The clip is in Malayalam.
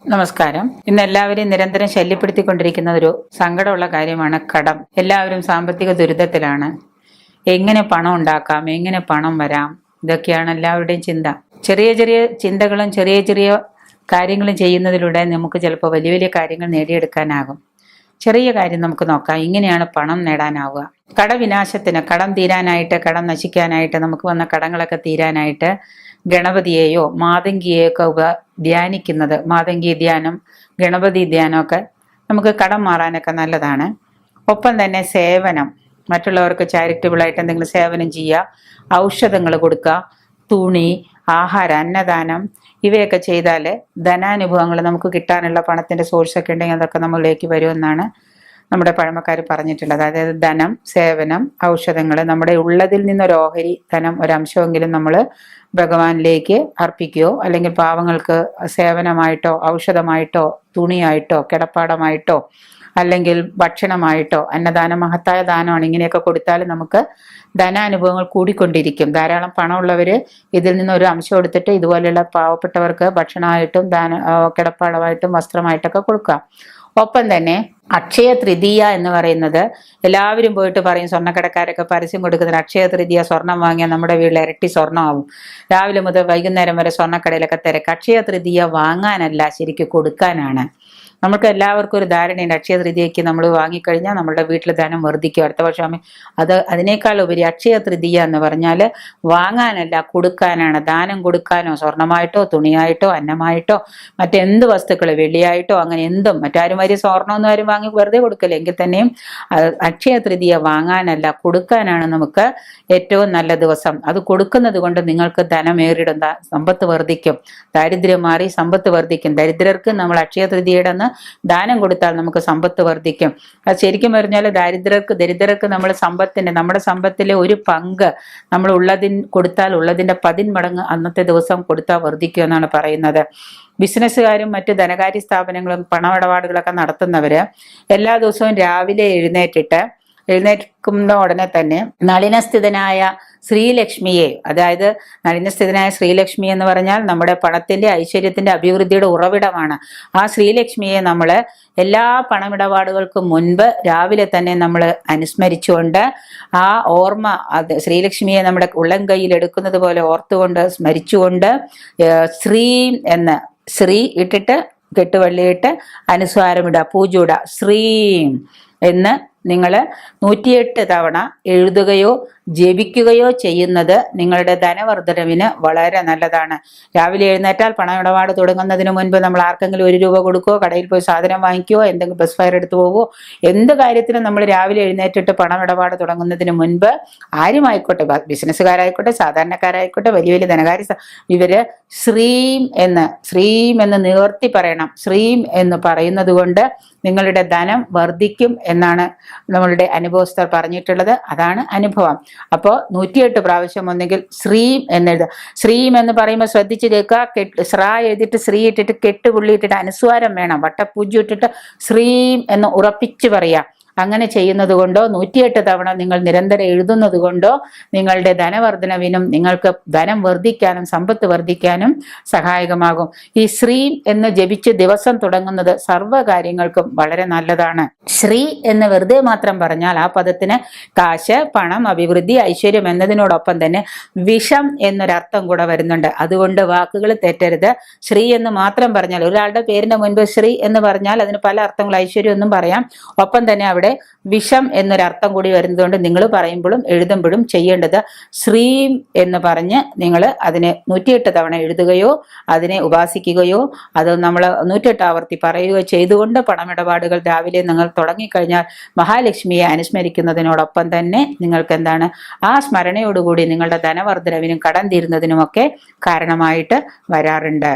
നമസ്കാരം. ഇന്ന് എല്ലാവരെയും നിരന്തരം ശല്യപ്പെടുത്തിക്കൊണ്ടിരിക്കുന്ന ഒരു സങ്കടമുള്ള കാര്യമാണ് കടം. എല്ലാവരും സാമ്പത്തിക ദുരിതത്തിലാണ്. എങ്ങനെ പണം ഉണ്ടാക്കാം, എങ്ങനെ പണം വരാം, ഇതൊക്കെയാണ് എല്ലാവരുടെയും ചിന്ത. ചെറിയ ചെറിയ ചിന്തകളും ചെറിയ ചെറിയ കാര്യങ്ങളും ചെയ്യുന്നതിലൂടെ നമുക്ക് ചിലപ്പോൾ വലിയ വലിയ കാര്യങ്ങൾ നേടിയെടുക്കാനാകും. ചെറിയ കാര്യം നമുക്ക് നോക്കാം. ഇങ്ങനെയാണ് പണം നേടാനാവുക. കടവിനാശത്തിന്, കടം തീരാനായിട്ട്, കടം നശിക്കാനായിട്ട്, നമുക്ക് വന്ന കടങ്ങളൊക്കെ തീരാനായിട്ട് ഗണപതിയെയോ മാതങ്കിയെയോ ഒക്കെ ധ്യാനിക്കുന്നത്, മാതങ്കി ധ്യാനം, ഗണപതി ധ്യാനമൊക്കെ നമുക്ക് കടം മാറാനൊക്കെ നല്ലതാണ്. ഒപ്പം തന്നെ സേവനം, മറ്റുള്ളവർക്ക് ചാരിറ്റബിളായിട്ട് എന്തെങ്കിലും സേവനം ചെയ്യുക, ഔഷധങ്ങൾ കൊടുക്കുക, തുണി, ആഹാരം, അന്നദാനം, ഇവയൊക്കെ ചെയ്താൽ ധനാനുഭവങ്ങൾ നമുക്ക് കിട്ടാനുള്ള പണത്തിൻ്റെ സോഴ്സൊക്കെ ഉണ്ടെങ്കിൽ അതൊക്കെ നമ്മളിലേക്ക് വരുമെന്നാണ് നമ്മുടെ പഴമക്കാർ പറഞ്ഞിട്ടുള്ളത്. അതായത് ധനം, സേവനം, ഔഷധങ്ങൾ, നമ്മുടെ ഉള്ളതിൽ നിന്നൊരു ഓഹരി ധനം, ഒരംശമെങ്കിലും നമ്മൾ ഭഗവാനിലേക്ക് അർപ്പിക്കുകയോ അല്ലെങ്കിൽ പാവങ്ങൾക്ക് സേവനമായിട്ടോ ഔഷധമായിട്ടോ തുണിയായിട്ടോ കിടപ്പാടമായിട്ടോ അല്ലെങ്കിൽ ഭക്ഷണമായിട്ടോ, അന്നദാനം മഹത്തായ ദാനമാണ്, ഇങ്ങനെയൊക്കെ കൊടുത്താൽ നമുക്ക് ധനാനുഭവങ്ങൾ കൂടിക്കൊണ്ടിരിക്കും. ധാരാളം പണമുള്ളവർ ഇതിൽ നിന്ന് ഒരു അംശം എടുത്തിട്ട് ഇതുപോലെയുള്ള പാവപ്പെട്ടവർക്ക് ഭക്ഷണമായിട്ടും കിടപ്പാടമായിട്ടും വസ്ത്രമായിട്ടൊക്കെ കൊടുക്കുക. ഒപ്പം തന്നെ അക്ഷയ തൃതീയ എന്ന് പറയുന്നത് എല്ലാവരും പോയിട്ട് പറയും, സ്വർണ്ണക്കടക്കാരൊക്കെ പരസ്യം കൊടുക്കുന്നത് അക്ഷയ തൃതീയ സ്വർണം വാങ്ങിയാൽ നമ്മുടെ വീട്ടിൽ ഇരട്ടി സ്വർണ്ണമാവും. രാവിലെ മുതൽ വൈകുന്നേരം വരെ സ്വർണ്ണക്കടയിലൊക്കെ തിരക്ക്. അക്ഷയ തൃതീയ വാങ്ങാനല്ല, ശരിക്കും കൊടുക്കാനാണ്. നമുക്ക് എല്ലാവർക്കും ഒരു ധാരണയുണ്ട്, അക്ഷയ തൃതീയയ്ക്ക് നമ്മൾ വാങ്ങിക്കഴിഞ്ഞാൽ നമ്മുടെ വീട്ടിൽ ധനം വർദ്ധിക്കും, അടുത്ത വർഷം. അതിനേക്കാൾ ഉപരി അക്ഷയ തൃതീയ എന്ന് പറഞ്ഞാൽ വാങ്ങാനല്ല, കൊടുക്കാനാണ്. ദാനം കൊടുക്കാനോ, സ്വർണമായിട്ടോ തുണിയായിട്ടോ അന്നമായിട്ടോ മറ്റെന്ത് വസ്തുക്കൾ, വെള്ളിയായിട്ടോ, അങ്ങനെ എന്തും. മറ്റാരും വരെ സ്വർണ്ണമൊന്നും ആരും വാങ്ങി വെറുതെ കൊടുക്കില്ല. എങ്കിൽ തന്നെയും അക്ഷയ തൃതീയ വാങ്ങാനല്ല, കൊടുക്കാനാണ് നമുക്ക് ഏറ്റവും നല്ല ദിവസം. അത് കൊടുക്കുന്നത് കൊണ്ട് നിങ്ങൾക്ക് ധനമേറിടും, സമ്പത്ത് വർദ്ധിക്കും, ദാരിദ്ര്യം മാറി സമ്പത്ത് വർദ്ധിക്കും. ദരിദ്രർക്ക് നമ്മൾ അക്ഷയ തൃതീയയുടെ അന്ന് ദാനം കൊടുത്താൽ നമുക്ക് സമ്പത്ത് വർദ്ധിക്കും. അത് ശരിക്കും പറഞ്ഞാൽ ദരിദ്രർക്ക് നമ്മൾ നമ്മുടെ സമ്പത്തിലെ ഒരു പങ്ക് നമ്മൾ കൊടുത്താൽ ഉള്ളതിന്റെ 10 മടങ്ങ് അന്നത്തെ ദിവസം കൊടുത്താൽ വർദ്ധിക്കും എന്നാണ് പറയുന്നത്. ബിസിനസ്സുകാരും മറ്റ് ധനകാര്യ സ്ഥാപനങ്ങളും പണമിടപാടുകളൊക്കെ നടത്തുന്നവര് എല്ലാ ദിവസവും രാവിലെ എഴുന്നേൽക്കുന്ന ഉടനെ തന്നെ നളിനസ്ഥിതനായ ശ്രീലക്ഷ്മിയെ, അതായത് നളിനസ്ഥിതനായ ശ്രീലക്ഷ്മി എന്ന് പറഞ്ഞാൽ നമ്മുടെ പണത്തിന്റെ ഐശ്വര്യത്തിന്റെ അഭിവൃദ്ധിയുടെ ഉറവിടമാണ്. ആ ശ്രീലക്ഷ്മിയെ നമ്മൾ എല്ലാ പണമിടപാടുകൾക്കും മുൻപ് രാവിലെ തന്നെ നമ്മൾ അനുസ്മരിച്ചുകൊണ്ട് ആ ഓർമ്മ, അത് ശ്രീലക്ഷ്മിയെ നമ്മുടെ ഉള്ളം കയ്യിൽ എടുക്കുന്നത് പോലെ ഓർത്തുകൊണ്ട് സ്മരിച്ചുകൊണ്ട് ശ്രീ ഇട്ടിട്ട് കെട്ടുവള്ളിയിട്ട് അനുസ്വാരമിടുക, പൂജയിടുക. ശ്രീം എന്ന് നിങ്ങൾ 108 തവണ എഴുതുകയോ ജപിക്കുകയോ ചെയ്യുന്നത് നിങ്ങളുടെ ധനവർദ്ധനവിന് വളരെ നല്ലതാണ്. രാവിലെ എഴുന്നേറ്റാൽ പണമിടപാട് തുടങ്ങുന്നതിന് മുൻപ് നമ്മൾ ആർക്കെങ്കിലും 1 രൂപ കൊടുക്കുകയോ കടയിൽ പോയി സാധനം വാങ്ങിക്കുകയോ എന്തെങ്കിലും ബസ് ഫെയർ എടുത്തു പോവുകയോ എന്ത് കാര്യത്തിനും നമ്മൾ രാവിലെ എഴുന്നേറ്റിട്ട് പണമിടപാട് തുടങ്ങുന്നതിന് മുൻപ് ആരുമായിക്കോട്ടെ, ബിസിനസ്സുകാരായിക്കോട്ടെ സാധാരണക്കാരായിക്കോട്ടെ വലിയ വലിയ ധനകാര്യ ഇവര് ശ്രീം എന്ന് നിവർത്തി പറയണം. ശ്രീം എന്ന് പറയുന്നത് കൊണ്ട് നിങ്ങളുടെ ധനം വർദ്ധിക്കും എന്നാണ് നമ്മളുടെ അനുഭവസ്ഥർ പറഞ്ഞിട്ടുള്ളത്. അതാണ് അനുഭവം. അപ്പോൾ 108 പ്രാവശ്യം ഒന്നെങ്കിൽ ശ്രീം എന്നെഴുതുക. ശ്രീം എന്ന് പറയുമ്പോൾ ശ്രദ്ധിച്ച് കേൾക്കുക. ശ്ര എഴുതിയിട്ട് ശ്രീ ഇട്ടിട്ട് കെട്ടുപുള്ളി ഇട്ടിട്ട് അനുസ്വാരം വേണം. വട്ടപ്പൂജ ഇട്ടിട്ട് ശ്രീം എന്ന് ഉറപ്പിച്ച് പറയാം. അങ്ങനെ ചെയ്യുന്നത് കൊണ്ടോ 108 തവണ നിങ്ങൾ നിരന്തരം എഴുതുന്നത് കൊണ്ടോ നിങ്ങളുടെ ധനവർദ്ധനവിനും നിങ്ങൾക്ക് ധനം വർദ്ധിക്കാനും സമ്പത്ത് വർദ്ധിക്കാനും സഹായകമാകും. ഈ ശ്രീം എന്ന് ജപിച്ച് ദിവസം തുടങ്ങുന്നത് സർവ്വകാര്യങ്ങൾക്കും വളരെ നല്ലതാണ്. ശ്രീ എന്ന് വെറുതെ മാത്രം പറഞ്ഞാൽ ആ പദത്തിന് കാശ്, പണം, അഭിവൃദ്ധി, ഐശ്വര്യം എന്നതിനോടൊപ്പം തന്നെ വിഷം എന്നൊരർത്ഥം കൂടെ വരുന്നുണ്ട്. അതുകൊണ്ട് വാക്കുകൾ തെറ്റരുത്. ശ്രീ എന്ന് മാത്രം പറഞ്ഞാൽ, ഒരാളുടെ പേരിന്റെ മുൻപ് ശ്രീ എന്ന് പറഞ്ഞാൽ അതിന് പല അർത്ഥങ്ങൾ, ഐശ്വര്യം എന്നും പറയാം. ഒപ്പം തന്നെ അവിടെ വിഷം എന്നൊരർത്ഥം കൂടി വരുന്നതുകൊണ്ട് നിങ്ങൾ പറയുമ്പോഴും എഴുതുമ്പോഴും ചെയ്യേണ്ടത് ശ്രീം എന്ന് പറഞ്ഞ് നിങ്ങൾ അതിനെ 108 തവണ എഴുതുകയോ അതിനെ ഉപാസിക്കുകയോ അത് നമ്മൾ 108 ആവർത്തി പറയുകയോ ചെയ്തുകൊണ്ട് പണമിടപാടുകൾ രാവിലെ നിങ്ങൾ തുടങ്ങിക്കഴിഞ്ഞാൽ മഹാലക്ഷ്മിയെ അനുസ്മരിക്കുന്നതിനോടൊപ്പം തന്നെ നിങ്ങൾക്ക് എന്താണ്, ആ സ്മരണയോടുകൂടി നിങ്ങളുടെ ധനവർദ്ധനവിനും കടം തീരുന്നതിനുമൊക്കെ കാരണമായിട്ട് വരാറുണ്ട്.